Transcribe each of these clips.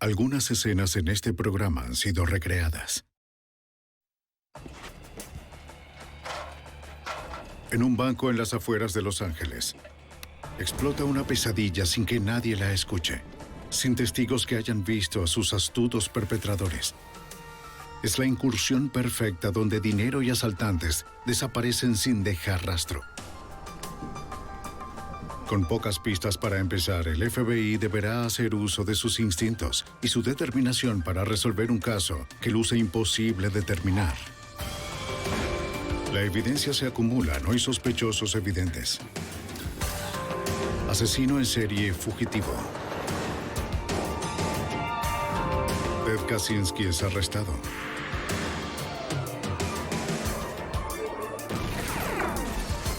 Algunas escenas en este programa han sido recreadas. En un banco en las afueras de Los Ángeles, explota una pesadilla sin que nadie la escuche, sin testigos que hayan visto a sus astutos perpetradores. Es la incursión perfecta donde dinero y asaltantes desaparecen sin dejar rastro. Con pocas pistas para empezar, el FBI deberá hacer uso de sus instintos y su determinación para resolver un caso que luce imposible determinar. La evidencia se acumula, no hay sospechosos evidentes. Asesino en serie fugitivo. Ted Kaczynski es arrestado.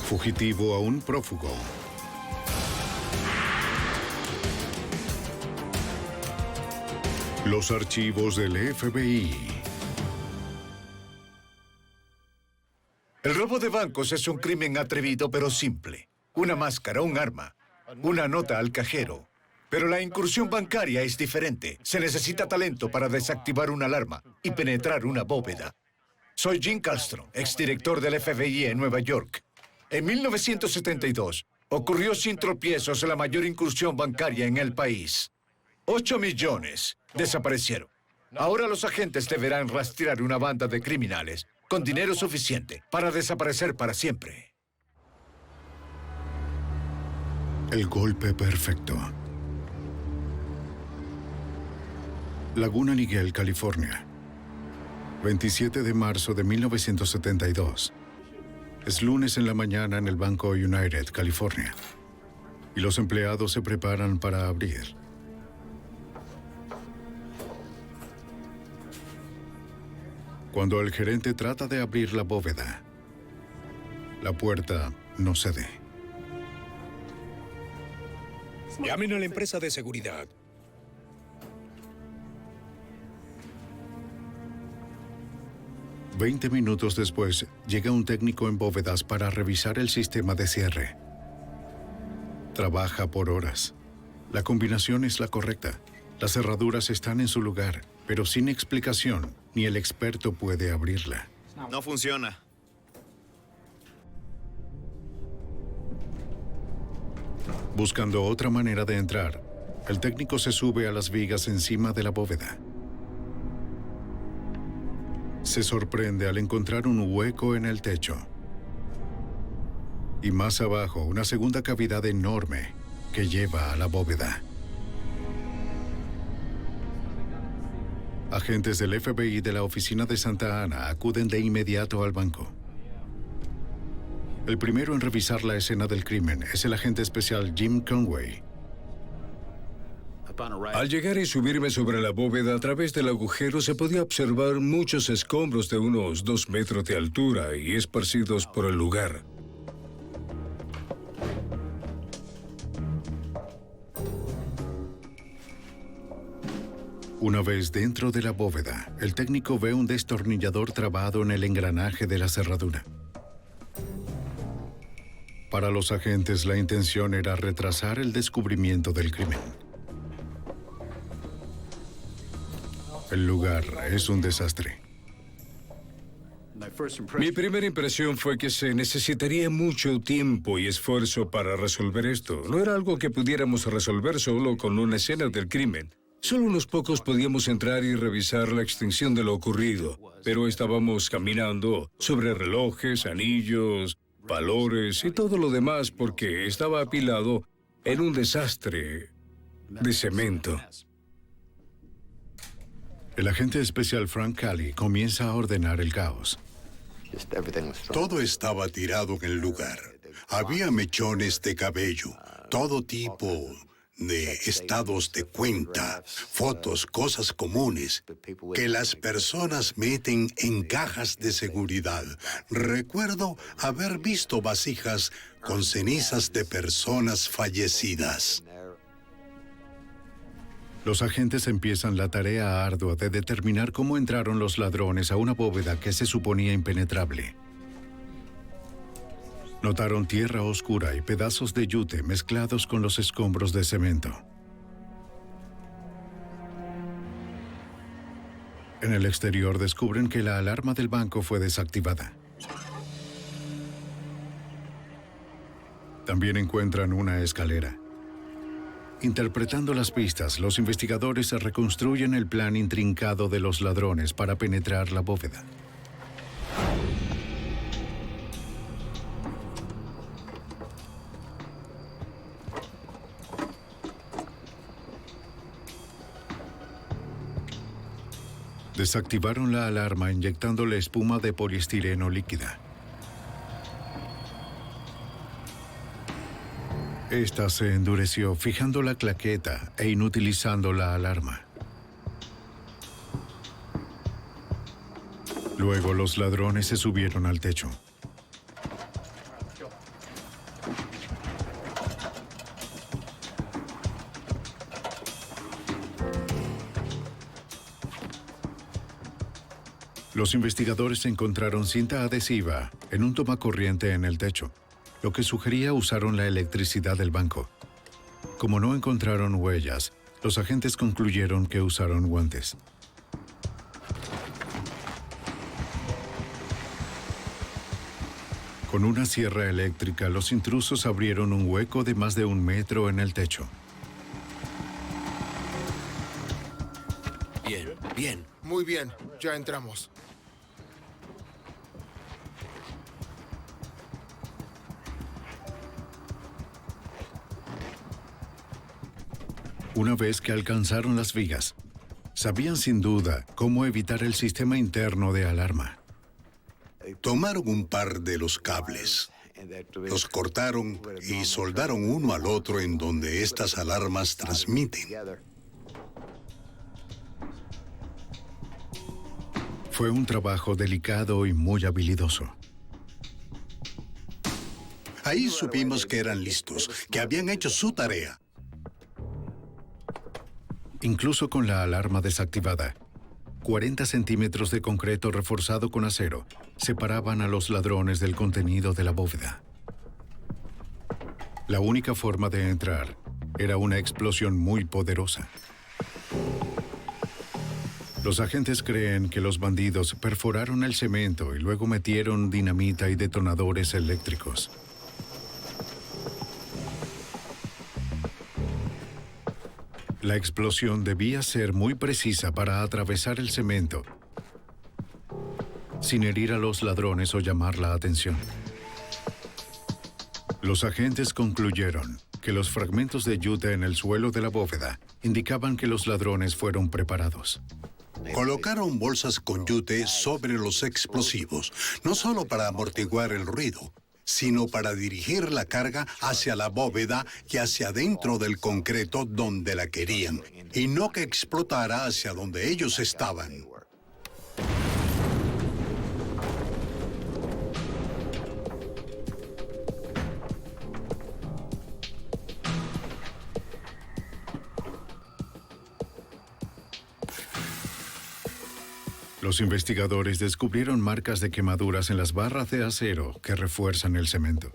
Fugitivo a un prófugo. Los archivos del FBI. El robo de bancos es un crimen atrevido pero simple. Una máscara, un arma, una nota al cajero. Pero la incursión bancaria es diferente. Se necesita talento para desactivar una alarma y penetrar una bóveda. Soy Jim Kallstrom, exdirector del FBI en Nueva York. En 1972, ocurrió sin tropiezos la mayor incursión bancaria en el país. 8 millones desaparecieron. Ahora los agentes deberán rastrear una banda de criminales con dinero suficiente para desaparecer para siempre. El golpe perfecto. Laguna Niguel, California. 27 de marzo de 1972. Es lunes en la mañana en el Banco United, California. Y los empleados se preparan para abrir. Cuando el gerente trata de abrir la bóveda, la puerta no cede. Llamen a la empresa de seguridad. Veinte minutos después, llega un técnico en bóvedas para revisar el sistema de cierre. Trabaja por horas. La combinación es la correcta. Las cerraduras están en su lugar, pero sin explicación, ni el experto puede abrirla. No funciona. Buscando otra manera de entrar, el técnico se sube a las vigas encima de la bóveda. Se sorprende al encontrar un hueco en el techo. Y más abajo, una segunda cavidad enorme que lleva a la bóveda. Agentes del FBI de la oficina de Santa Ana acuden de inmediato al banco. El primero en revisar la escena del crimen es el agente especial Jim Conway. Al llegar y subirme sobre la bóveda a través del agujero se podía observar muchos escombros de unos 2 metros de altura y esparcidos por el lugar. Una vez dentro de la bóveda, el técnico ve un destornillador trabado en el engranaje de la cerradura. Para los agentes, la intención era retrasar el descubrimiento del crimen. El lugar es un desastre. Mi primera impresión fue que se necesitaría mucho tiempo y esfuerzo para resolver esto. No era algo que pudiéramos resolver solo con una escena del crimen. Solo unos pocos podíamos entrar y revisar la extensión de lo ocurrido, pero estábamos caminando sobre relojes, anillos, valores y todo lo demás porque estaba apilado en un desastre de cemento. El agente especial Frank Cali comienza a ordenar el caos. Todo estaba tirado en el lugar. Había mechones de cabello, todo tipo de estados de cuenta, fotos, cosas comunes que las personas meten en cajas de seguridad. Recuerdo haber visto vasijas con cenizas de personas fallecidas. Los agentes empiezan la tarea ardua de determinar cómo entraron los ladrones a una bóveda que se suponía impenetrable. Notaron tierra oscura y pedazos de yute mezclados con los escombros de cemento. En el exterior descubren que la alarma del banco fue desactivada. También encuentran una escalera. Interpretando las pistas, los investigadores reconstruyen el plan intrincado de los ladrones para penetrar la bóveda. Desactivaron la alarma inyectándole espuma de poliestireno líquida. Esta se endureció fijando la claqueta e inutilizando la alarma. Luego los ladrones se subieron al techo. Los investigadores encontraron cinta adhesiva en un tomacorriente en el techo, lo que sugería usaron la electricidad del banco. Como no encontraron huellas, los agentes concluyeron que usaron guantes. Con una sierra eléctrica, los intrusos abrieron un hueco de más de 1 metro en el techo. Bien, bien. Muy bien, ya entramos. Una vez que alcanzaron las vigas, sabían sin duda cómo evitar el sistema interno de alarma. Tomaron un par de los cables, los cortaron y soldaron uno al otro en donde estas alarmas transmiten. Fue un trabajo delicado y muy habilidoso. Ahí supimos que eran listos, que habían hecho su tarea. Incluso con la alarma desactivada, 40 centímetros de concreto reforzado con acero separaban a los ladrones del contenido de la bóveda. La única forma de entrar era una explosión muy poderosa. Los agentes creen que los bandidos perforaron el cemento y luego metieron dinamita y detonadores eléctricos. La explosión debía ser muy precisa para atravesar el cemento, sin herir a los ladrones o llamar la atención. Los agentes concluyeron que los fragmentos de yute en el suelo de la bóveda indicaban que los ladrones fueron preparados. Colocaron bolsas con yute sobre los explosivos, no solo para amortiguar el ruido, sino para dirigir la carga hacia la bóveda y hacia dentro del concreto donde la querían, y no que explotara hacia donde ellos estaban. Los investigadores descubrieron marcas de quemaduras en las barras de acero que refuerzan el cemento.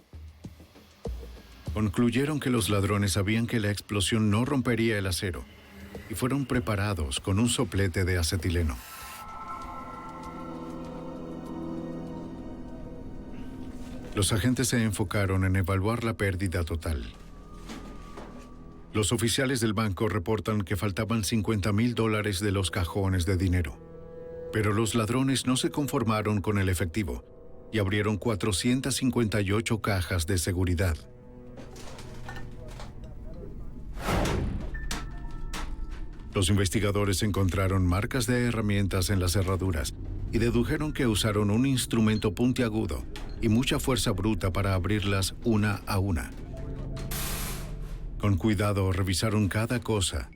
Concluyeron que los ladrones sabían que la explosión no rompería el acero y fueron preparados con un soplete de acetileno. Los agentes se enfocaron en evaluar la pérdida total. Los oficiales del banco reportan que faltaban $50,000 de los cajones de dinero. Pero los ladrones no se conformaron con el efectivo y abrieron 458 cajas de seguridad. Los investigadores encontraron marcas de herramientas en las cerraduras y dedujeron que usaron un instrumento puntiagudo y mucha fuerza bruta para abrirlas una a una. Con cuidado revisaron cada cosa,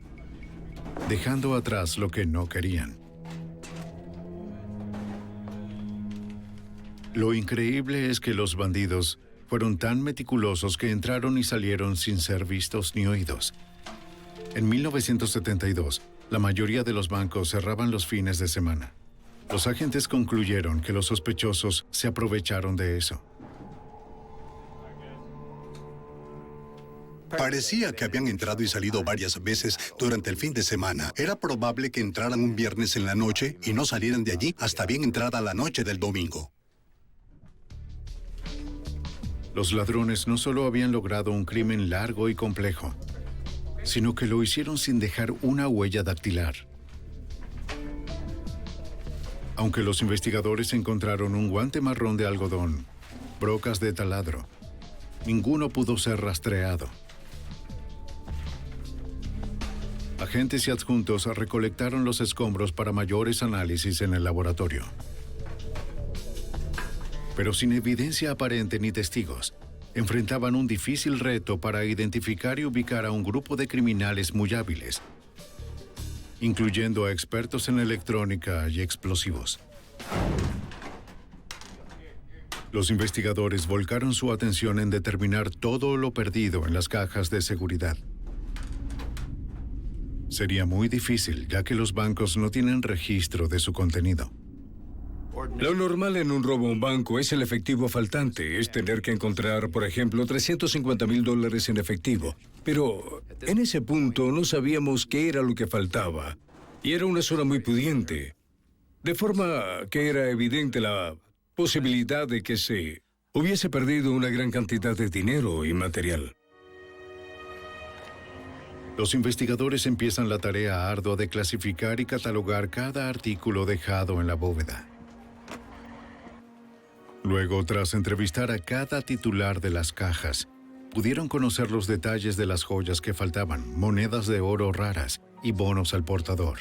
dejando atrás lo que no querían. Lo increíble es que los bandidos fueron tan meticulosos que entraron y salieron sin ser vistos ni oídos. En 1972, la mayoría de los bancos cerraban los fines de semana. Los agentes concluyeron que los sospechosos se aprovecharon de eso. Parecía que habían entrado y salido varias veces durante el fin de semana. Era probable que entraran un viernes en la noche y no salieran de allí hasta bien entrada la noche del domingo. Los ladrones no solo habían logrado un crimen largo y complejo, sino que lo hicieron sin dejar una huella dactilar. Aunque los investigadores encontraron un guante marrón de algodón, brocas de taladro, ninguno pudo ser rastreado. Agentes y adjuntos recolectaron los escombros para mayores análisis en el laboratorio. Pero sin evidencia aparente ni testigos, enfrentaban un difícil reto para identificar y ubicar a un grupo de criminales muy hábiles, incluyendo a expertos en electrónica y explosivos. Los investigadores volcaron su atención en determinar todo lo perdido en las cajas de seguridad. Sería muy difícil, ya que los bancos no tienen registro de su contenido. Lo normal en un robo a un banco es el efectivo faltante, es tener que encontrar, por ejemplo, $350,000 en efectivo. Pero en ese punto no sabíamos qué era lo que faltaba, y era una zona muy pudiente, de forma que era evidente la posibilidad de que se hubiese perdido una gran cantidad de dinero y material. Los investigadores empiezan la tarea ardua de clasificar y catalogar cada artículo dejado en la bóveda. Luego, tras entrevistar a cada titular de las cajas, pudieron conocer los detalles de las joyas que faltaban, monedas de oro raras y bonos al portador.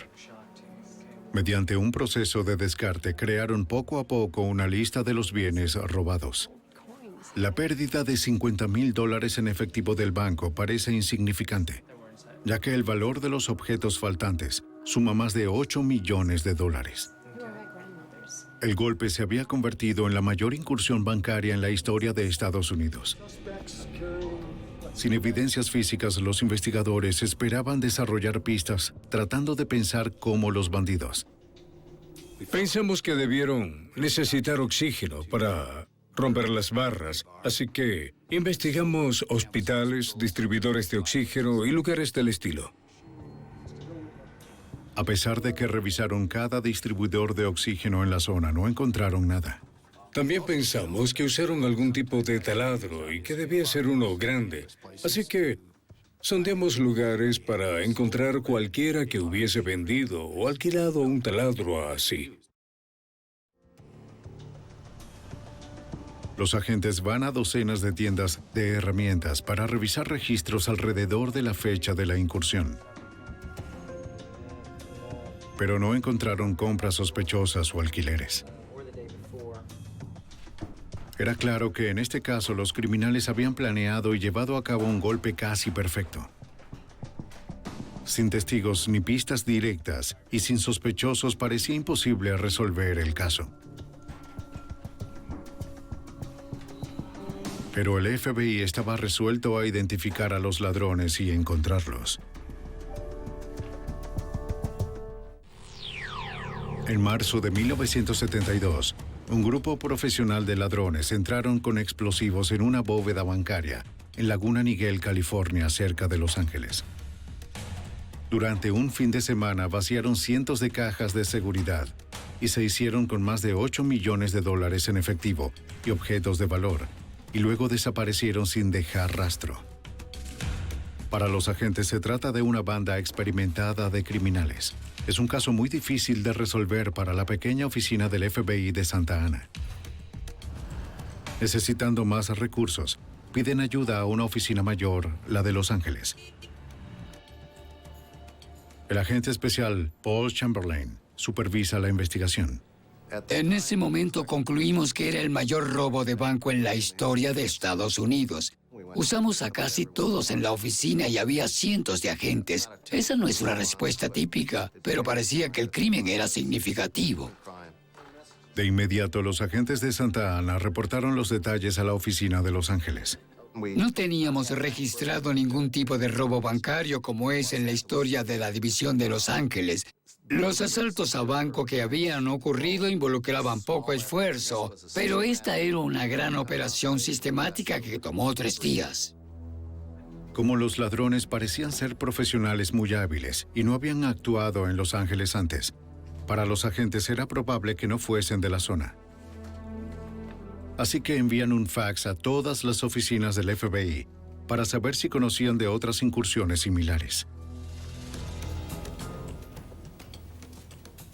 Mediante un proceso de descarte, crearon poco a poco una lista de los bienes robados. La pérdida de $50,000 en efectivo del banco parece insignificante, ya que el valor de los objetos faltantes suma más de $8 millones. El golpe se había convertido en la mayor incursión bancaria en la historia de Estados Unidos. Sin evidencias físicas, los investigadores esperaban desarrollar pistas, tratando de pensar como los bandidos. Pensamos que debieron necesitar oxígeno para romper las barras, así que investigamos hospitales, distribuidores de oxígeno y lugares del estilo. A pesar de que revisaron cada distribuidor de oxígeno en la zona, no encontraron nada. También pensamos que usaron algún tipo de taladro y que debía ser uno grande, así que sondeamos lugares para encontrar cualquiera que hubiese vendido o alquilado un taladro así. Los agentes van a docenas de tiendas de herramientas para revisar registros alrededor de la fecha de la incursión. Pero no encontraron compras sospechosas o alquileres. Era claro que en este caso los criminales habían planeado y llevado a cabo un golpe casi perfecto. Sin testigos ni pistas directas y sin sospechosos, parecía imposible resolver el caso. Pero el FBI estaba resuelto a identificar a los ladrones y encontrarlos. En marzo de 1972, un grupo profesional de ladrones entraron con explosivos en una bóveda bancaria en Laguna Niguel, California, cerca de Los Ángeles. Durante un fin de semana vaciaron cientos de cajas de seguridad y se hicieron con más de $8 millones en efectivo y objetos de valor, y luego desaparecieron sin dejar rastro. Para los agentes se trata de una banda experimentada de criminales. Es un caso muy difícil de resolver para la pequeña oficina del FBI de Santa Ana. Necesitando más recursos, piden ayuda a una oficina mayor, la de Los Ángeles. El agente especial Paul Chamberlain supervisa la investigación. En ese momento concluimos que era el mayor robo de banco en la historia de Estados Unidos. Usamos a casi todos en la oficina y había cientos de agentes. Esa no es una respuesta típica, pero parecía que el crimen era significativo. De inmediato, los agentes de Santa Ana reportaron los detalles a la oficina de Los Ángeles. No teníamos registrado ningún tipo de robo bancario como es en la historia de la división de Los Ángeles. Los asaltos a banco que habían ocurrido involucraban poco esfuerzo, pero esta era una gran operación sistemática que tomó 3 días. Como los ladrones parecían ser profesionales muy hábiles y no habían actuado en Los Ángeles antes, para los agentes era probable que no fuesen de la zona. Así que envían un fax a todas las oficinas del FBI para saber si conocían de otras incursiones similares.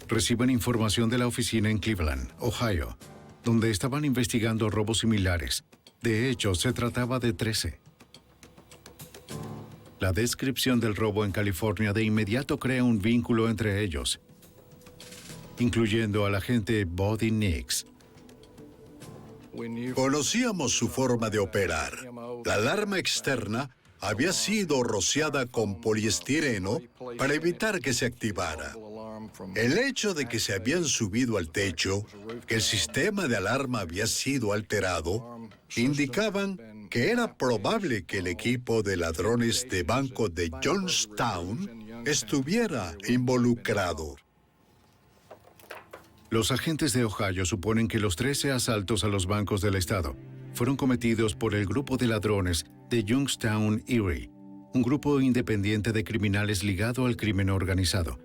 Reciben información de la oficina en Cleveland, Ohio, donde estaban investigando robos similares. De hecho, se trataba de 13. La descripción del robo en California de inmediato crea un vínculo entre ellos, incluyendo al agente Buddy Nix. Conocíamos su forma de operar. La alarma externa había sido rociada con poliestireno para evitar que se activara. El hecho de que se habían subido al techo, que el sistema de alarma había sido alterado, indicaban que era probable que el equipo de ladrones de banco de Johnstown estuviera involucrado. Los agentes de Ohio suponen que los 13 asaltos a los bancos del estado fueron cometidos por el grupo de ladrones de Youngstown Erie, un grupo independiente de criminales ligado al crimen organizado.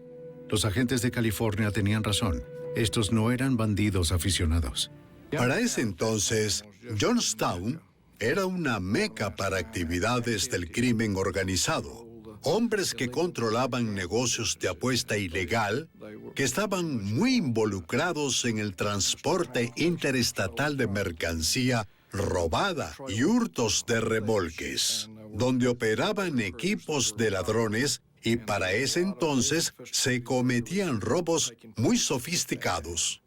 Los agentes de California tenían razón. Estos no eran bandidos aficionados. Para ese entonces, Johnstown era una meca para actividades del crimen organizado. Hombres que controlaban negocios de apuesta ilegal, que estaban muy involucrados en el transporte interestatal de mercancía robada y hurtos de remolques, donde operaban equipos de ladrones y para ese entonces se cometían robos muy sofisticados.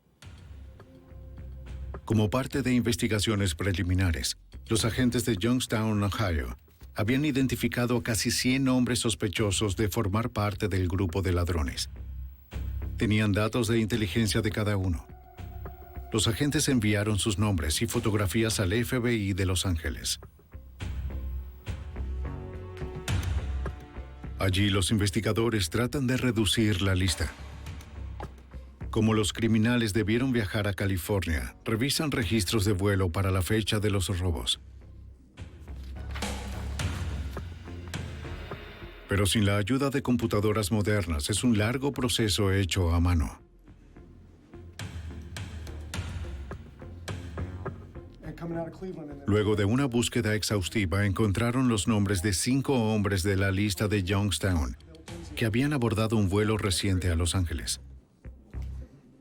Como parte de investigaciones preliminares, los agentes de Youngstown, Ohio, habían identificado a casi 100 hombres sospechosos de formar parte del grupo de ladrones. Tenían datos de inteligencia de cada uno. Los agentes enviaron sus nombres y fotografías al FBI de Los Ángeles. Allí los investigadores tratan de reducir la lista. Como los criminales debieron viajar a California, revisan registros de vuelo para la fecha de los robos. Pero sin la ayuda de computadoras modernas, es un largo proceso hecho a mano. Luego de una búsqueda exhaustiva, encontraron los nombres de 5 hombres de la lista de Youngstown que habían abordado un vuelo reciente a Los Ángeles.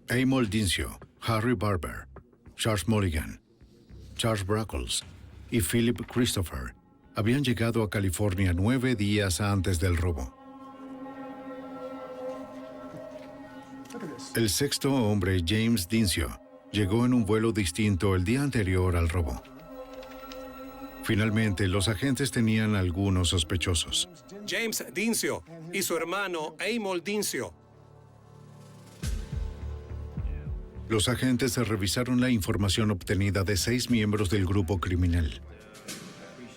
Emil Dincio, Harry Barber, Charles Mulligan, Charles Brackles y Philip Christopher habían llegado a California 9 días antes del robo. El sexto hombre, James Dincio, llegó en un vuelo distinto el día anterior al robo. Finalmente, los agentes tenían algunos sospechosos. James Dincio y su hermano Emil Dincio. Los agentes revisaron la información obtenida de 6 miembros del grupo criminal.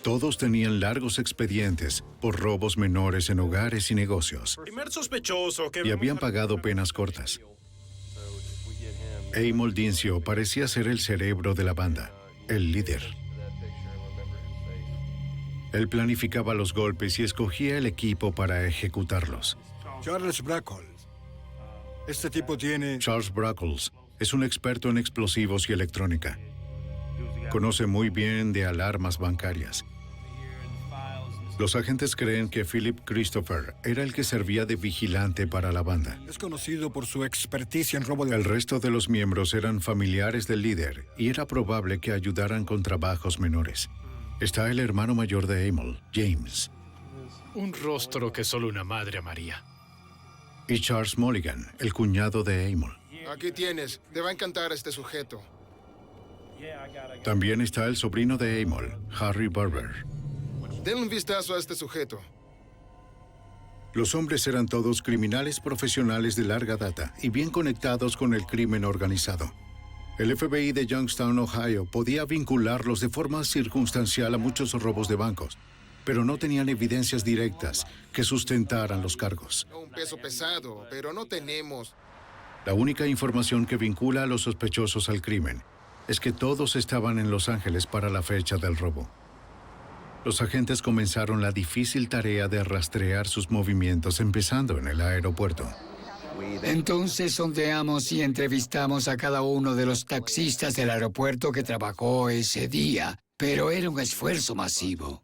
Todos tenían largos expedientes por robos menores en hogares y negocios. Primer sospechoso que Y habían pagado penas cortas. Emil Dincio parecía ser el cerebro de la banda, el líder. Él planificaba los golpes y escogía el equipo para ejecutarlos. Charles Brackles. Este tipo tiene... Charles Brackles es un experto en explosivos y electrónica. Conoce muy bien de alarmas bancarias. Los agentes creen que Philip Christopher era el que servía de vigilante para la banda. Es conocido por su experticia en robo de... El resto de los miembros eran familiares del líder y era probable que ayudaran con trabajos menores. Está el hermano mayor de Emil, James. Un rostro que solo una madre amaría. Y Charles Mulligan, el cuñado de Emil. Aquí tienes. Te va a encantar este sujeto. También está el sobrino de Emil, Harry Barber. Denle un vistazo a este sujeto. Los hombres eran todos criminales profesionales de larga data y bien conectados con el crimen organizado. El FBI de Youngstown, Ohio, podía vincularlos de forma circunstancial a muchos robos de bancos, pero no tenían evidencias directas que sustentaran los cargos. Un peso pesado, pero no tenemos. La única información que vincula a los sospechosos al crimen es que todos estaban en Los Ángeles para la fecha del robo. Los agentes comenzaron la difícil tarea de rastrear sus movimientos, empezando en el aeropuerto. Entonces sondeamos y entrevistamos a cada uno de los taxistas del aeropuerto que trabajó ese día, pero era un esfuerzo masivo.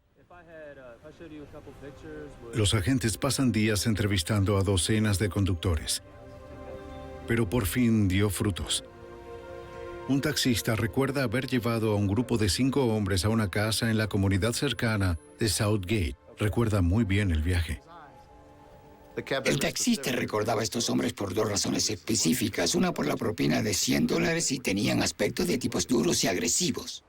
Los agentes pasan días entrevistando a docenas de conductores, pero por fin dio frutos. Un taxista recuerda haber llevado a un grupo de 5 hombres a una casa en la comunidad cercana de Southgate. Recuerda muy bien el viaje. El taxista recordaba a estos hombres por 2 razones específicas. Una por la propina de $100 y tenían aspecto de tipos duros y agresivos.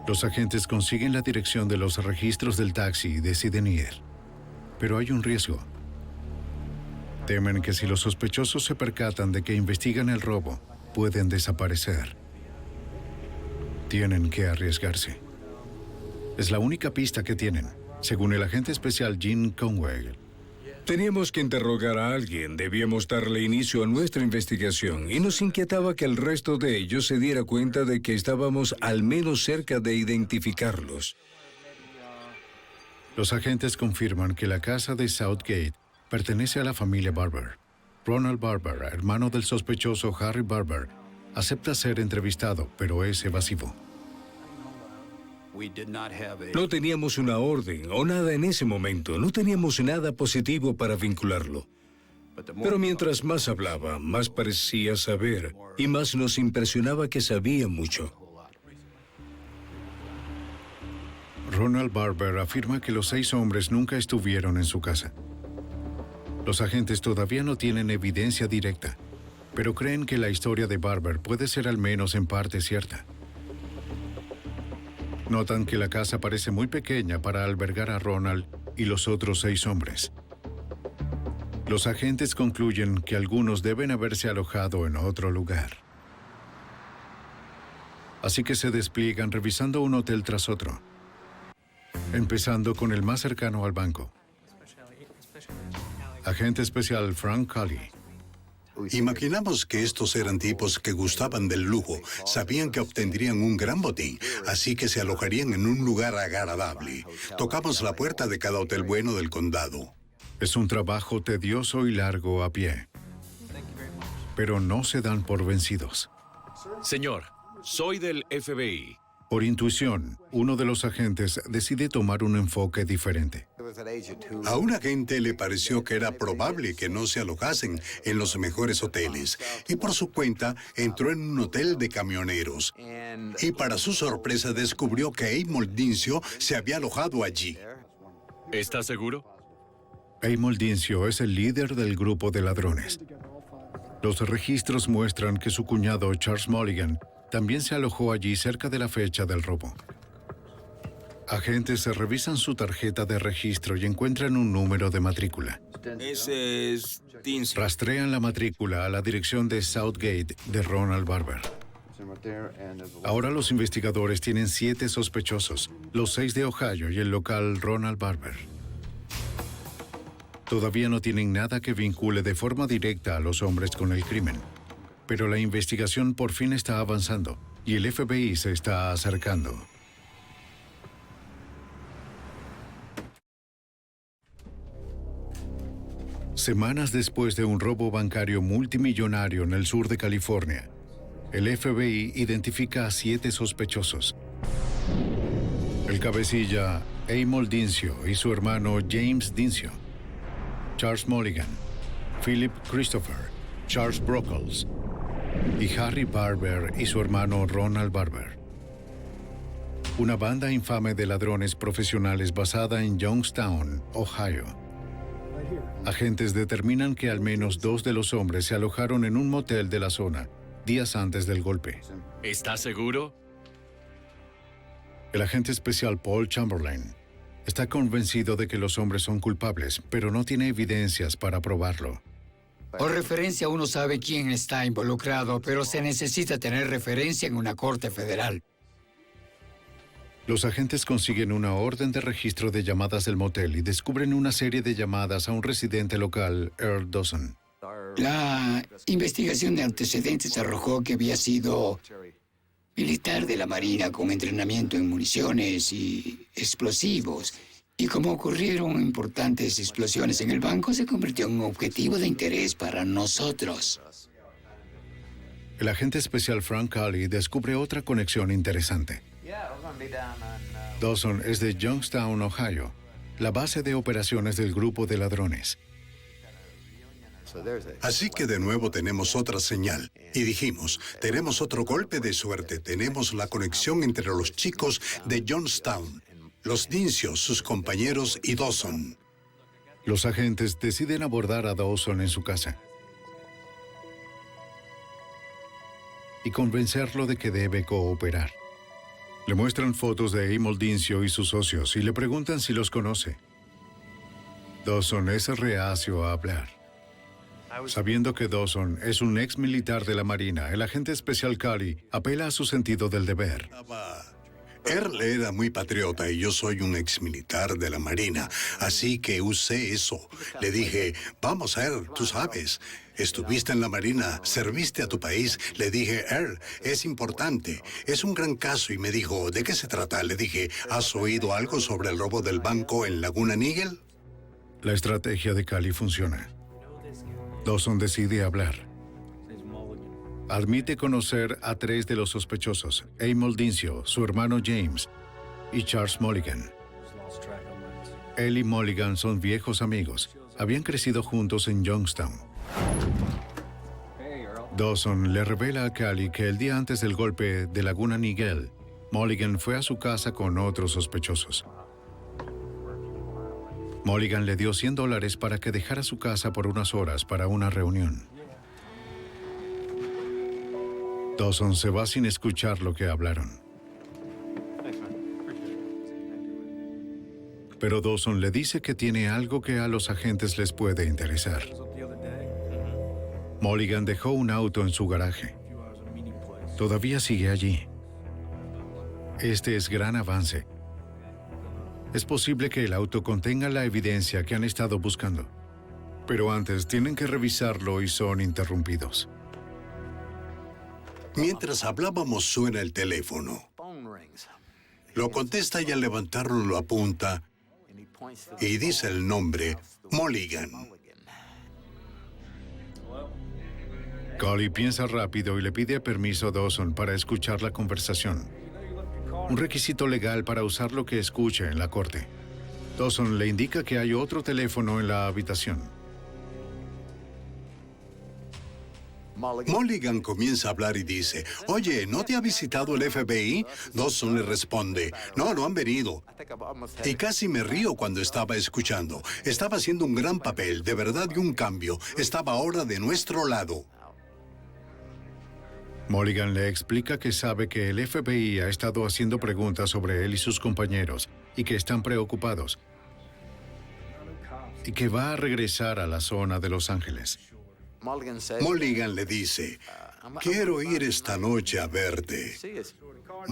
Los agentes consiguen la dirección de los registros del taxi y deciden ir. Pero hay un riesgo. Temen que si los sospechosos se percatan de que investigan el robo, pueden desaparecer. Tienen que arriesgarse. Es la única pista que tienen, según el agente especial Gene Conway. Teníamos que interrogar a alguien, debíamos darle inicio a nuestra investigación y nos inquietaba que el resto de ellos se diera cuenta de que estábamos al menos cerca de identificarlos. Los agentes confirman que la casa de Southgate pertenece a la familia Barber. Ronald Barber, hermano del sospechoso Harry Barber, acepta ser entrevistado, pero es evasivo. No teníamos una orden o nada en ese momento, no teníamos nada positivo para vincularlo. Pero mientras más hablaba, más parecía saber y más nos impresionaba que sabía mucho. Ronald Barber afirma que los 6 hombres nunca estuvieron en su casa. Los agentes todavía no tienen evidencia directa, pero creen que la historia de Barber puede ser al menos en parte cierta. Notan que la casa parece muy pequeña para albergar a Ronald y los otros 6 hombres. Los agentes concluyen que algunos deben haberse alojado en otro lugar. Así que se despliegan revisando un hotel tras otro, empezando con el más cercano al banco. Agente especial Frank Cully. Imaginamos que estos eran tipos que gustaban del lujo, sabían que obtendrían un gran botín, así que se alojarían en un lugar agradable. Tocamos la puerta de cada hotel bueno del condado. Es un trabajo tedioso y largo a pie, pero no se dan por vencidos. Señor, soy del FBI. Por intuición, uno de los agentes decide tomar un enfoque diferente. A un agente le pareció que era probable que no se alojasen en los mejores hoteles, y por su cuenta entró en un hotel de camioneros. Y para su sorpresa descubrió que Amol Dincio se había alojado allí. ¿Está seguro? Amol Dincio es el líder del grupo de ladrones. Los registros muestran que su cuñado Charles Mulligan también se alojó allí cerca de la fecha del robo. Agentes revisan su tarjeta de registro y encuentran un número de matrícula. Ese es Dincio. Rastrean la matrícula a la dirección de Southgate de Ronald Barber. Ahora los investigadores tienen 7 sospechosos, los 6 de Ohio y el local Ronald Barber. Todavía no tienen nada que vincule de forma directa a los hombres con el crimen. Pero la investigación por fin está avanzando y el FBI se está acercando. Semanas después de un robo bancario multimillonario en el sur de California, el FBI identifica a 7 sospechosos. El cabecilla Amol Dincio y su hermano James Dincio, Charles Mulligan, Philip Christopher, Charles Brockles y Harry Barber y su hermano Ronald Barber. Una banda infame de ladrones profesionales basada en Youngstown, Ohio. Agentes determinan que al menos 2 de los hombres se alojaron en un motel de la zona días antes del golpe. ¿Está seguro? El agente especial Paul Chamberlain está convencido de que los hombres son culpables, pero no tiene evidencias para probarlo. Por referencia uno sabe quién está involucrado, pero se necesita tener referencia en una corte federal. Los agentes consiguen una orden de registro de llamadas del motel y descubren una serie de llamadas a un residente local, Earl Dawson. La investigación de antecedentes arrojó que había sido militar de la Marina con entrenamiento en municiones y explosivos. Y como ocurrieron importantes explosiones en el banco, se convirtió en un objetivo de interés para nosotros. El agente especial Frank Cali descubre otra conexión interesante. Dawson es de Youngstown, Ohio, la base de operaciones del grupo de ladrones. Así que de nuevo tenemos otra señal. Y dijimos, tenemos otro golpe de suerte. Tenemos la conexión entre los chicos de Youngstown, los Dincios, sus compañeros y Dawson. Los agentes deciden abordar a Dawson en su casa y convencerlo de que debe cooperar. Le muestran fotos de Emil Dincio y sus socios y le preguntan si los conoce. Dawson es reacio a hablar. Sabiendo que Dawson es un ex militar de la Marina, el agente especial Cali apela a su sentido del deber. Earl era muy patriota y yo soy un ex militar de la Marina, así que usé eso. Le dije, vamos, Earl, tú sabes, estuviste en la Marina, serviste a tu país. Le dije, Earl, es importante, es un gran caso. Y me dijo, ¿de qué se trata? Le dije, ¿has oído algo sobre el robo del banco en Laguna Niguel? La estrategia de Cali funciona. Dawson decide hablar. Admite conocer a 3 de los sospechosos, Emil Dincio, su hermano James y Charles Mulligan. Él y Mulligan son viejos amigos. Habían crecido juntos en Youngstown. Dawson le revela a Cali que el día antes del golpe de Laguna Niguel, Mulligan fue a su casa con otros sospechosos. Mulligan le dio $100 para que dejara su casa por unas horas para una reunión. Dawson se va sin escuchar lo que hablaron. Pero Dawson le dice que tiene algo que a los agentes les puede interesar. Mulligan dejó un auto en su garaje. Todavía sigue allí. Este es gran avance. Es posible que el auto contenga la evidencia que han estado buscando. Pero antes tienen que revisarlo y son interrumpidos. Mientras hablábamos suena el teléfono. Lo contesta y al levantarlo lo apunta y dice el nombre, Mulligan. Cali piensa rápido y le pide permiso a Dawson para escuchar la conversación. Un requisito legal para usar lo que escuche en la corte. Dawson le indica que hay otro teléfono en la habitación. Mulligan comienza a hablar y dice, oye, ¿no te ha visitado el FBI? Dawson le responde, no han venido. Y casi me río cuando estaba escuchando. Estaba haciendo un gran papel, de verdad, y un cambio. Estaba ahora de nuestro lado. Mulligan le explica que sabe que el FBI ha estado haciendo preguntas sobre él y sus compañeros y que están preocupados. Y que va a regresar a la zona de Los Ángeles. Mulligan le dice, quiero ir esta noche a verte.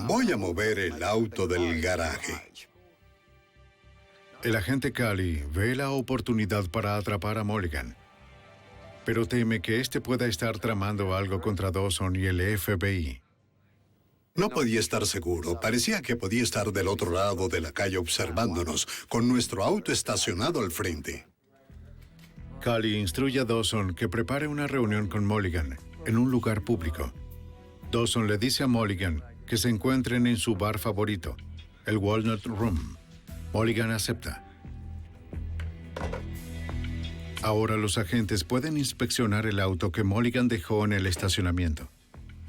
Voy a mover el auto del garaje. El agente Cali ve la oportunidad para atrapar a Mulligan, pero teme que éste pueda estar tramando algo contra Dawson y el FBI. No podía estar seguro. Parecía que podía estar del otro lado de la calle observándonos, con nuestro auto estacionado al frente. Cali instruye a Dawson que prepare una reunión con Mulligan en un lugar público. Dawson le dice a Mulligan que se encuentren en su bar favorito, el Walnut Room. Mulligan acepta. Ahora los agentes pueden inspeccionar el auto que Mulligan dejó en el estacionamiento,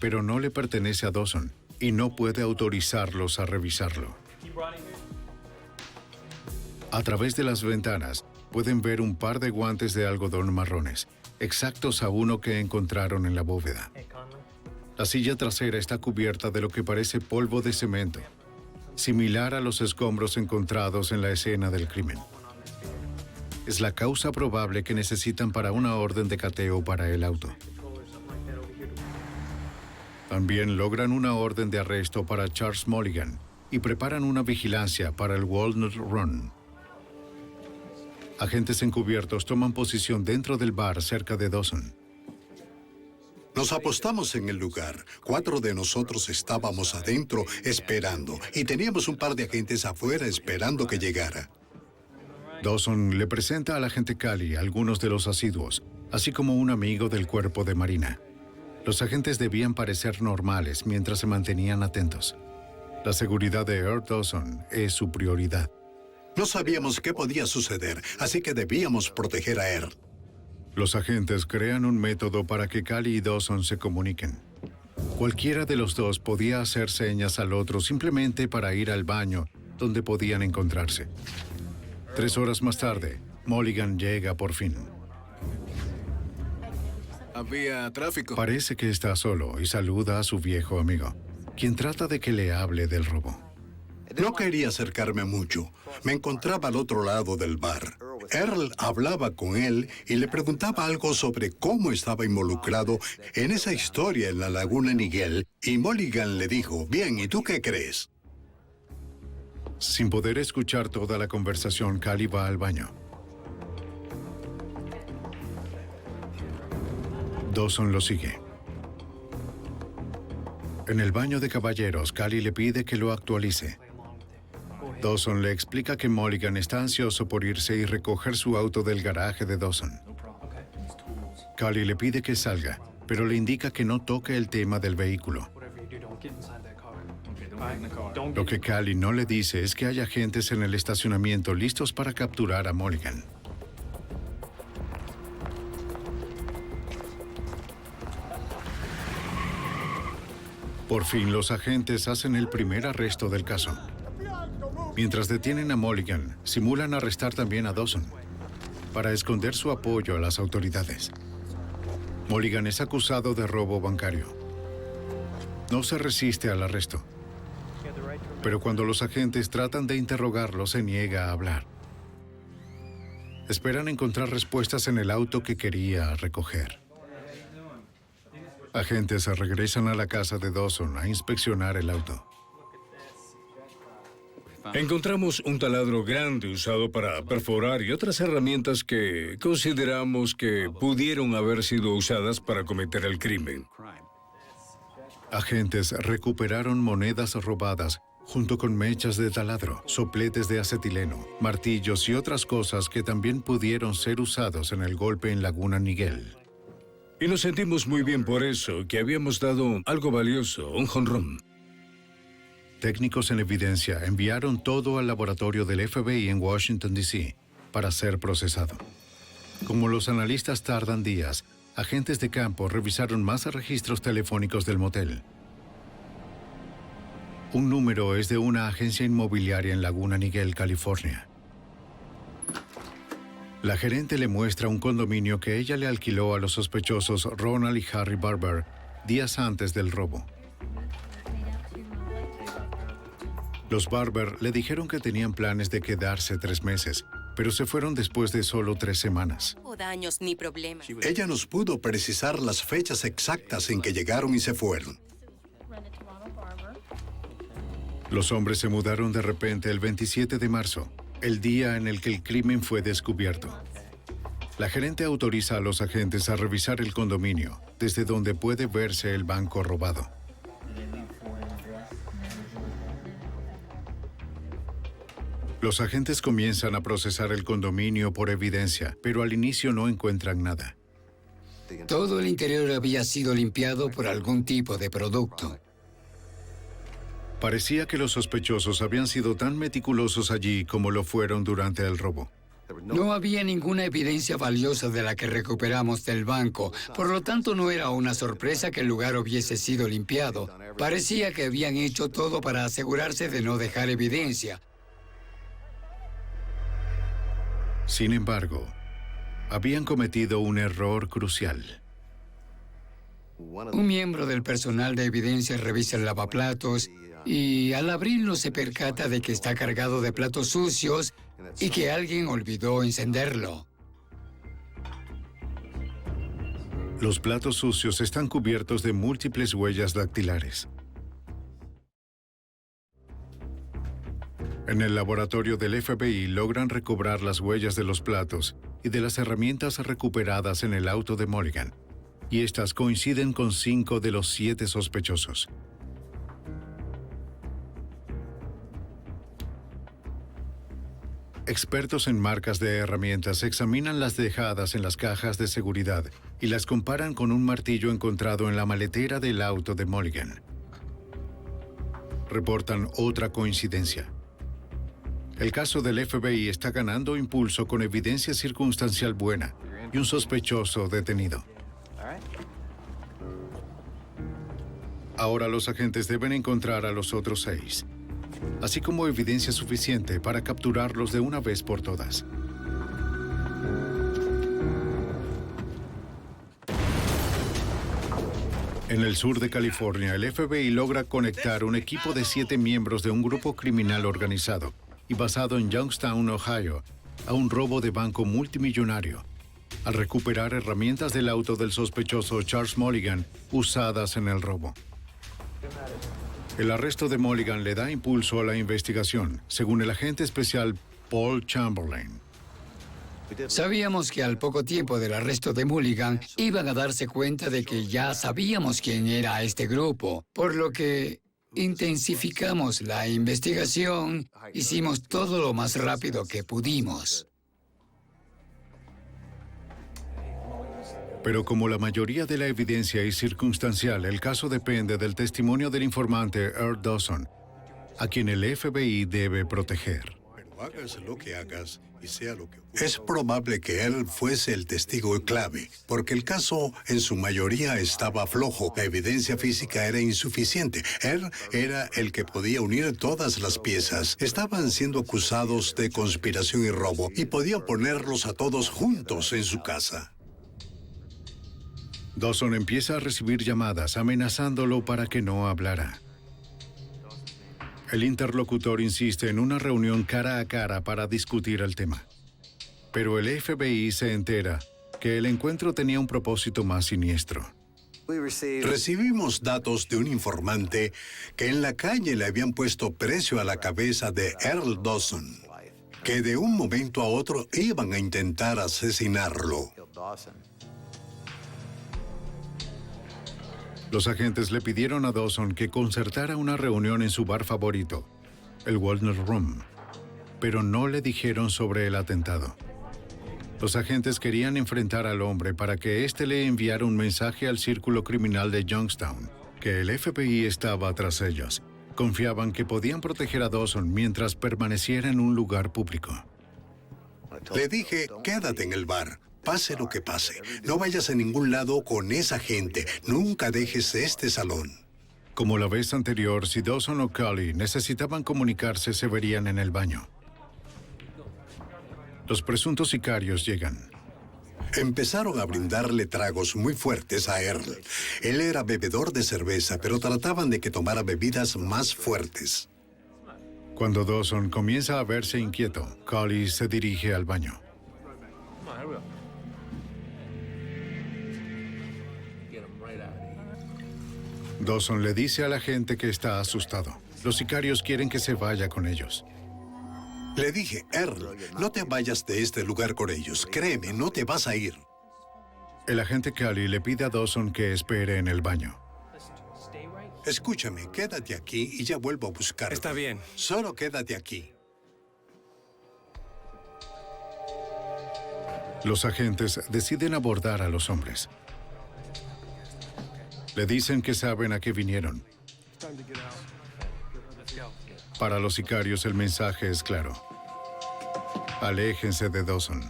pero no le pertenece a Dawson y no puede autorizarlos a revisarlo. A través de las ventanas, pueden ver un par de guantes de algodón marrones, exactos a uno que encontraron en la bóveda. La silla trasera está cubierta de lo que parece polvo de cemento, similar a los escombros encontrados en la escena del crimen. Es la causa probable que necesitan para una orden de cateo para el auto. También logran una orden de arresto para Charles Mulligan y preparan una vigilancia para el Walnut Run. Agentes encubiertos toman posición dentro del bar cerca de Dawson. Nos apostamos en el lugar. 4 de nosotros estábamos adentro esperando y teníamos un par de agentes afuera esperando que llegara. Dawson le presenta al agente Cali a algunos de los asiduos, así como un amigo del cuerpo de Marina. Los agentes debían parecer normales mientras se mantenían atentos. La seguridad de Earl Dawson es su prioridad. No sabíamos qué podía suceder, así que debíamos proteger a Earl. Los agentes crean un método para que Cali y Dawson se comuniquen. Cualquiera de los dos podía hacer señas al otro simplemente para ir al baño donde podían encontrarse. 3 horas más tarde, Mulligan llega por fin. Había tráfico. Parece que está solo y saluda a su viejo amigo, quien trata de que le hable del robo. No quería acercarme mucho. Me encontraba al otro lado del bar. Earl hablaba con él y le preguntaba algo sobre cómo estaba involucrado en esa historia en la laguna Niguel, y Mulligan le dijo, bien, ¿y tú qué crees? Sin poder escuchar toda la conversación, Cali va al baño. Dawson lo sigue. En el baño de caballeros, Cali le pide que lo actualice. Dawson le explica que Mulligan está ansioso por irse y recoger su auto del garaje de Dawson. Cali le pide que salga, pero le indica que no toque el tema del vehículo. Lo que Cali no le dice es que hay agentes en el estacionamiento listos para capturar a Mulligan. Por fin, los agentes hacen el primer arresto del caso. Mientras detienen a Mulligan, simulan arrestar también a Dawson para esconder su apoyo a las autoridades. Mulligan es acusado de robo bancario. No se resiste al arresto, pero cuando los agentes tratan de interrogarlo, se niega a hablar. Esperan encontrar respuestas en el auto que quería recoger. Agentes regresan a la casa de Dawson a inspeccionar el auto. Encontramos un taladro grande usado para perforar y otras herramientas que consideramos que pudieron haber sido usadas para cometer el crimen. Agentes recuperaron monedas robadas junto con mechas de taladro, sopletes de acetileno, martillos y otras cosas que también pudieron ser usados en el golpe en Laguna Niguel. Y nos sentimos muy bien por eso, que habíamos dado algo valioso, un jonrón. Técnicos en evidencia enviaron todo al laboratorio del FBI en Washington, D.C. para ser procesado. Como los analistas tardan días, agentes de campo revisaron más registros telefónicos del motel. Un número es de una agencia inmobiliaria en Laguna Niguel, California. La gerente le muestra un condominio que ella le alquiló a los sospechosos Ronald y Harry Barber días antes del robo. Los Barber le dijeron que tenían planes de quedarse 3 meses, pero se fueron después de solo 3 semanas. No daños ni problemas. Ella nos pudo precisar las fechas exactas en que llegaron y se fueron. Los hombres se mudaron de repente el 27 de marzo, el día en el que el crimen fue descubierto. La gerente autoriza a los agentes a revisar el condominio, desde donde puede verse el banco robado. Los agentes comienzan a procesar el condominio por evidencia, pero al inicio no encuentran nada. Todo el interior había sido limpiado por algún tipo de producto. Parecía que los sospechosos habían sido tan meticulosos allí como lo fueron durante el robo. No había ninguna evidencia valiosa de la que recuperamos del banco, por lo tanto no era una sorpresa que el lugar hubiese sido limpiado. Parecía que habían hecho todo para asegurarse de no dejar evidencia. Sin embargo, habían cometido un error crucial. Un miembro del personal de evidencia revisa el lavaplatos y al abrirlo se percata de que está cargado de platos sucios y que alguien olvidó encenderlo. Los platos sucios están cubiertos de múltiples huellas dactilares. En el laboratorio del FBI logran recobrar las huellas de los platos y de las herramientas recuperadas en el auto de Mulligan. y estas coinciden con 5 de los 7 sospechosos. Expertos en marcas de herramientas examinan las dejadas en las cajas de seguridad y las comparan con un martillo encontrado en la maletera del auto de Mulligan. Reportan otra coincidencia. El caso del FBI está ganando impulso con evidencia circunstancial buena y un sospechoso detenido. Ahora los agentes deben encontrar a los otros 6, así como evidencia suficiente para capturarlos de una vez por todas. En el sur de California, el FBI logra conectar un equipo de 7 miembros de un grupo criminal organizado y basado en Youngstown, Ohio, a un robo de banco multimillonario, al recuperar herramientas del auto del sospechoso Charles Mulligan usadas en el robo. El arresto de Mulligan le da impulso a la investigación, según el agente especial Paul Chamberlain. Sabíamos que al poco tiempo del arresto de Mulligan iban a darse cuenta de que ya sabíamos quién era este grupo, por lo que intensificamos la investigación, hicimos todo lo más rápido que pudimos. Pero como la mayoría de la evidencia es circunstancial, el caso depende del testimonio del informante Earl Dawson, a quien el FBI debe proteger. Pero hagas lo que hagas y sea lo que ocurra, es probable que él fuese el testigo clave, porque el caso en su mayoría estaba flojo. La evidencia física era insuficiente. Él era el que podía unir todas las piezas. Estaban siendo acusados de conspiración y robo y podía ponerlos a todos juntos en su casa. Dawson empieza a recibir llamadas amenazándolo para que no hablara. El interlocutor insiste en una reunión cara a cara para discutir el tema. Pero el FBI se entera que el encuentro tenía un propósito más siniestro. Recibimos datos de un informante que en la calle le habían puesto precio a la cabeza de Earl Dawson, que de un momento a otro iban a intentar asesinarlo. Los agentes le pidieron a Dawson que concertara una reunión en su bar favorito, el Walnut Room, pero no le dijeron sobre el atentado. Los agentes querían enfrentar al hombre para que éste le enviara un mensaje al círculo criminal de Youngstown, que el FBI estaba tras ellos. Confiaban que podían proteger a Dawson mientras permaneciera en un lugar público. Le dije, quédate en el bar. Pase lo que pase, no vayas a ningún lado con esa gente. Nunca dejes este salón. Como la vez anterior, si Dawson o Cully necesitaban comunicarse, se verían en el baño. Los presuntos sicarios llegan. Empezaron a brindarle tragos muy fuertes a Earl. Él era bebedor de cerveza, pero trataban de que tomara bebidas más fuertes. Cuando Dawson comienza a verse inquieto, Cully se dirige al baño. Dawson le dice a la gente que está asustado. Los sicarios quieren que se vaya con ellos. Le dije, Earl, no te vayas de este lugar con ellos. Créeme, no te vas a ir. El agente Cully le pide a Dawson que espere en el baño. Escúchame, quédate aquí y ya vuelvo a buscarte. Está bien. Solo quédate aquí. Los agentes deciden abordar a los hombres. Le dicen que saben a qué vinieron. Para los sicarios el mensaje es claro. Aléjense de Dawson.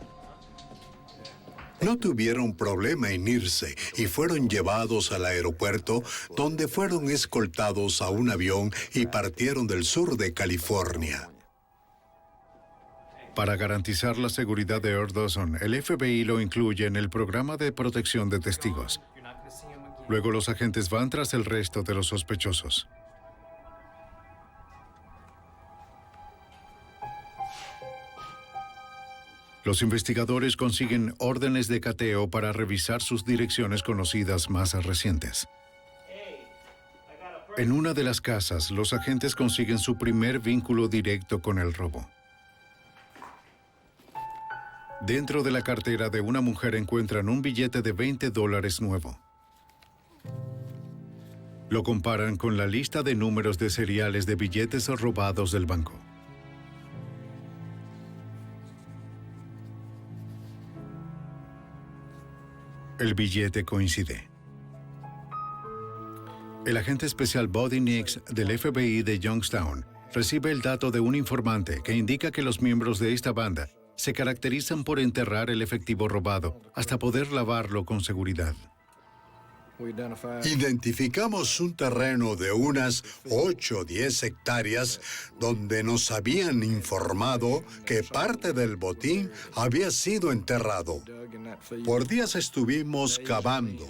No tuvieron problema en irse y fueron llevados al aeropuerto, donde fueron escoltados a un avión y partieron del sur de California. Para garantizar la seguridad de Earl Dawson, el FBI lo incluye en el programa de protección de testigos. Luego los agentes van tras el resto de los sospechosos. Los investigadores consiguen órdenes de cateo para revisar sus direcciones conocidas más recientes. En una de las casas, los agentes consiguen su primer vínculo directo con el robo. Dentro de la cartera de una mujer encuentran un billete de $20 nuevo. Lo comparan con la lista de números de seriales de billetes robados del banco. El billete coincide. El agente especial Buddy Nix del FBI de Youngstown recibe el dato de un informante que indica que los miembros de esta banda se caracterizan por enterrar el efectivo robado hasta poder lavarlo con seguridad. Identificamos un terreno de unas 8 o 10 hectáreas donde nos habían informado que parte del botín había sido enterrado. Por días estuvimos cavando,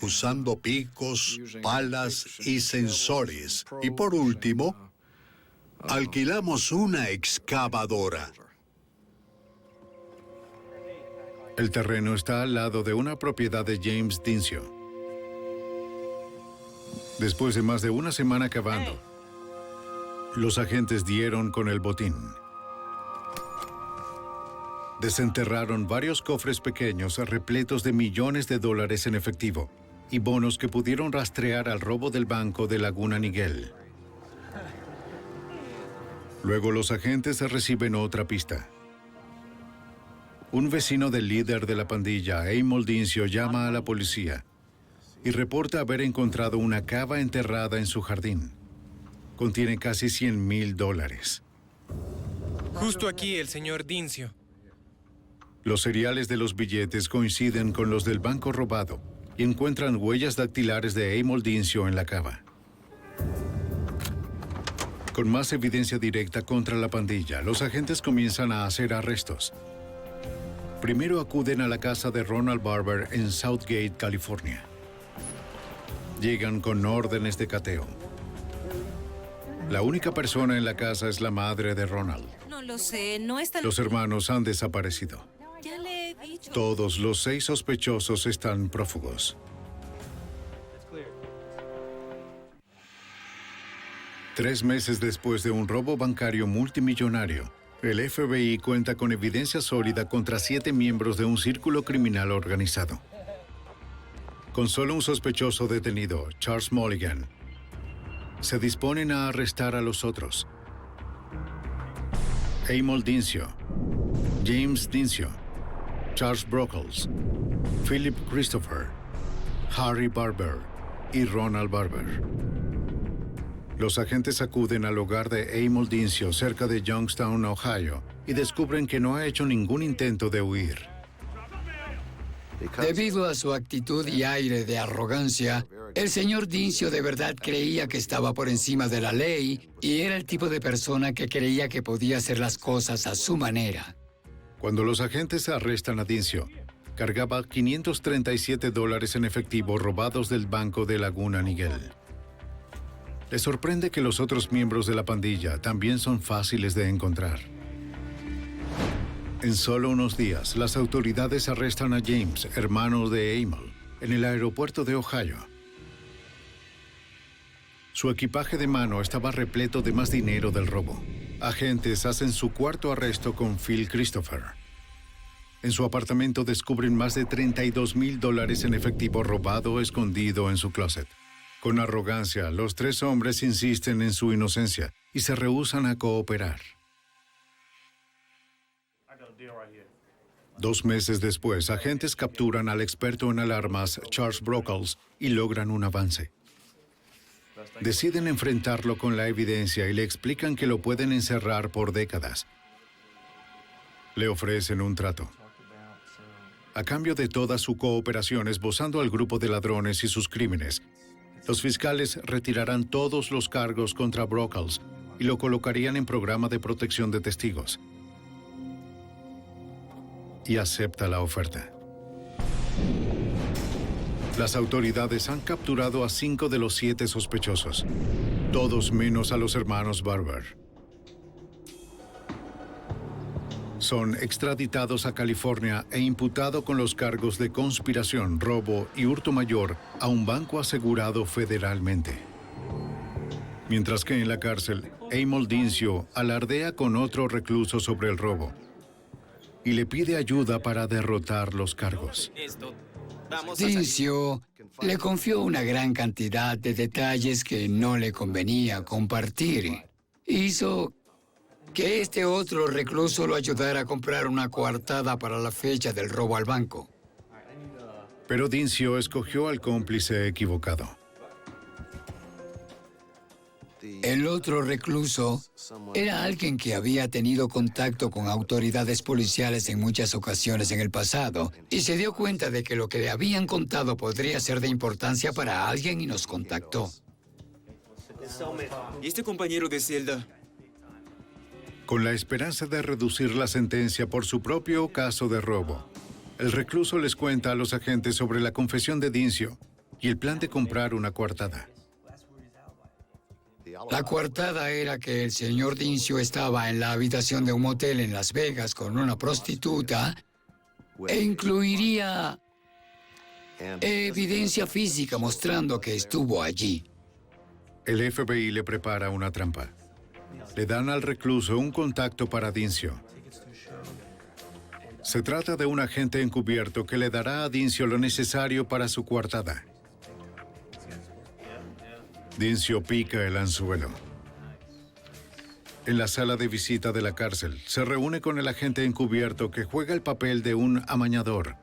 usando picos, palas y sensores. Y por último, alquilamos una excavadora. El terreno está al lado de una propiedad de James Dincio. Después de más de una semana cavando, los agentes dieron con el botín. Desenterraron varios cofres pequeños repletos de millones de dólares en efectivo y bonos que pudieron rastrear al robo del banco de Laguna Niguel. Luego los agentes reciben otra pista. Un vecino del líder de la pandilla, Amol Dincio, llama a la policía y reporta haber encontrado una cava enterrada en su jardín. Contiene casi $100,000. Justo aquí el señor Dincio. Los seriales de los billetes coinciden con los del banco robado y encuentran huellas dactilares de Amol Dincio en la cava. Con más evidencia directa contra la pandilla, los agentes comienzan a hacer arrestos. Primero acuden a la casa de Ronald Barber en Southgate, California. Llegan con órdenes de cateo. La única persona en la casa es la madre de Ronald. No lo sé, no está... Los hermanos han desaparecido. Ya le he dicho. Todos los 6 sospechosos están prófugos. 3 meses después de un robo bancario multimillonario, el FBI cuenta con evidencia sólida contra 7 miembros de un círculo criminal organizado. Con solo un sospechoso detenido, Charles Mulligan, se disponen a arrestar a los otros. Amol Dincio, James Dincio, Charles Brockles, Philip Christopher, Harry Barber y Ronald Barber. Los agentes acuden al hogar de Amol Dincio cerca de Youngstown, Ohio, y descubren que no ha hecho ningún intento de huir. Debido a su actitud y aire de arrogancia, el señor Dincio de verdad creía que estaba por encima de la ley y era el tipo de persona que creía que podía hacer las cosas a su manera. Cuando los agentes arrestan a Dincio, cargaba $537 en efectivo robados del banco de Laguna Niguel. Les sorprende que los otros miembros de la pandilla también son fáciles de encontrar. En solo unos días, las autoridades arrestan a James, hermano de Amol, en el aeropuerto de Ohio. Su equipaje de mano estaba repleto de más dinero del robo. Agentes hacen su cuarto arresto con Phil Christopher. En su apartamento descubren más de $32,000 en efectivo robado escondido en su closet. Con arrogancia, los 3 hombres insisten en su inocencia y se rehúsan a cooperar. 2 meses después, agentes capturan al experto en alarmas, Charles Brockles, y logran un avance. Deciden enfrentarlo con la evidencia y le explican que lo pueden encerrar por décadas. Le ofrecen un trato. A cambio de toda su cooperación esbozando al grupo de ladrones y sus crímenes, los fiscales retirarán todos los cargos contra Brockles y lo colocarían en programa de protección de testigos. Y acepta la oferta. Las autoridades han capturado a 5 de los 7 sospechosos, todos menos a los hermanos Barber. Son extraditados a California e imputados con los cargos de conspiración, robo y hurto mayor a un banco asegurado federalmente. Mientras que en la cárcel, Amol Dincio alardea con otro recluso sobre el robo y le pide ayuda para derrotar los cargos. Dincio le confió una gran cantidad de detalles que no le convenía compartir. Hizo que este otro recluso lo ayudara a comprar una coartada para la fecha del robo al banco. Pero Dincio escogió al cómplice equivocado. El otro recluso era alguien que había tenido contacto con autoridades policiales en muchas ocasiones en el pasado y se dio cuenta de que lo que le habían contado podría ser de importancia para alguien y nos contactó. ¿Y este compañero de celda? Con la esperanza de reducir la sentencia por su propio caso de robo, el recluso les cuenta a los agentes sobre la confesión de Dincio y el plan de comprar una coartada. La coartada era que el señor Dincio estaba en la habitación de un motel en Las Vegas con una prostituta e incluiría evidencia física mostrando que estuvo allí. El FBI le prepara una trampa. Le dan al recluso un contacto para Dincio. Se trata de un agente encubierto que le dará a Dincio lo necesario para su coartada. Dincio pica el anzuelo. En la sala de visita de la cárcel, se reúne con el agente encubierto que juega el papel de un amañador,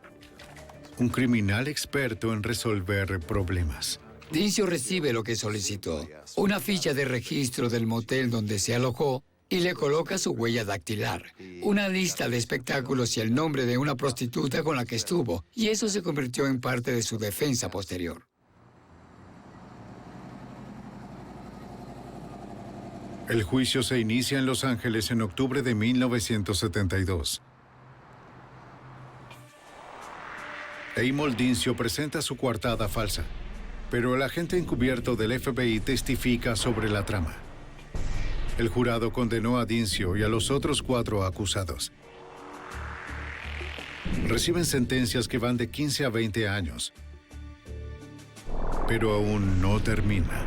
un criminal experto en resolver problemas. Dincio recibe lo que solicitó, una ficha de registro del motel donde se alojó y le coloca su huella dactilar, una lista de espectáculos y el nombre de una prostituta con la que estuvo, y eso se convirtió en parte de su defensa posterior. El juicio se inicia en Los Ángeles en octubre de 1972. Amol Dincio presenta su coartada falsa, pero el agente encubierto del FBI testifica sobre la trama. El jurado condenó a Dincio y a los otros 4 acusados. Reciben sentencias que van de 15 a 20 años. Pero aún no termina.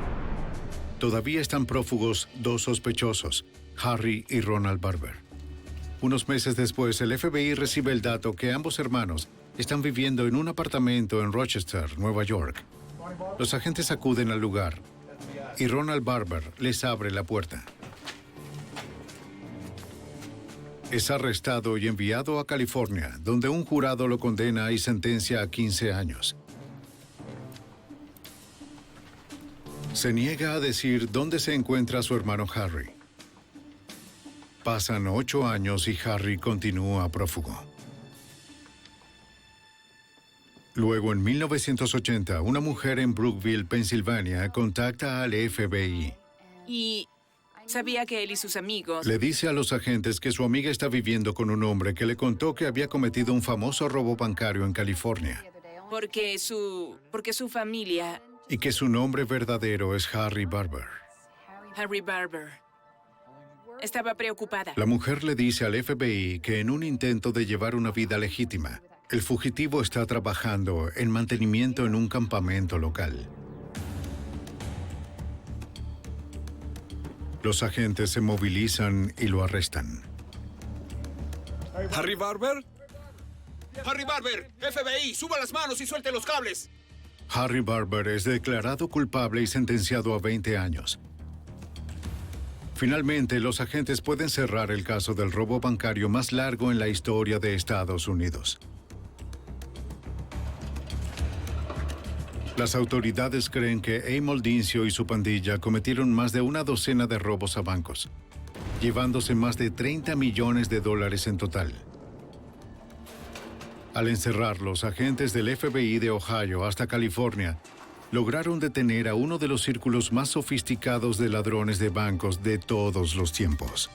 Todavía están prófugos 2 sospechosos, Harry y Ronald Barber. Unos meses después, el FBI recibe el dato que ambos hermanos están viviendo en un apartamento en Rochester, Nueva York. Los agentes acuden al lugar y Ronald Barber les abre la puerta. Es arrestado y enviado a California, donde un jurado lo condena y sentencia a 15 años. Se niega a decir dónde se encuentra su hermano Harry. Pasan 8 años y Harry continúa prófugo. Luego, en 1980, una mujer en Brookville, Pensilvania, contacta al FBI. Y sabía que él y sus amigos... Le dice a los agentes que su amiga está viviendo con un hombre que le contó que había cometido un famoso robo bancario en California. Porque su familia... Y que su nombre verdadero es Harry Barber. Harry Barber. Estaba preocupada. La mujer le dice al FBI que en un intento de llevar una vida legítima, el fugitivo está trabajando en mantenimiento en un campamento local. Los agentes se movilizan y lo arrestan. ¿Harry Barber? ¡Harry Barber! ¡FBI! ¡Suba las manos y suelte los cables! Harry Barber es declarado culpable y sentenciado a 20 años. Finalmente, los agentes pueden cerrar el caso del robo bancario más largo en la historia de Estados Unidos. Las autoridades creen que Amol Dincio y su pandilla cometieron más de una docena de robos a bancos, llevándose más de $30 millones en total. Al encerrarlos, agentes del FBI de Ohio hasta California lograron detener a uno de los círculos más sofisticados de ladrones de bancos de todos los tiempos.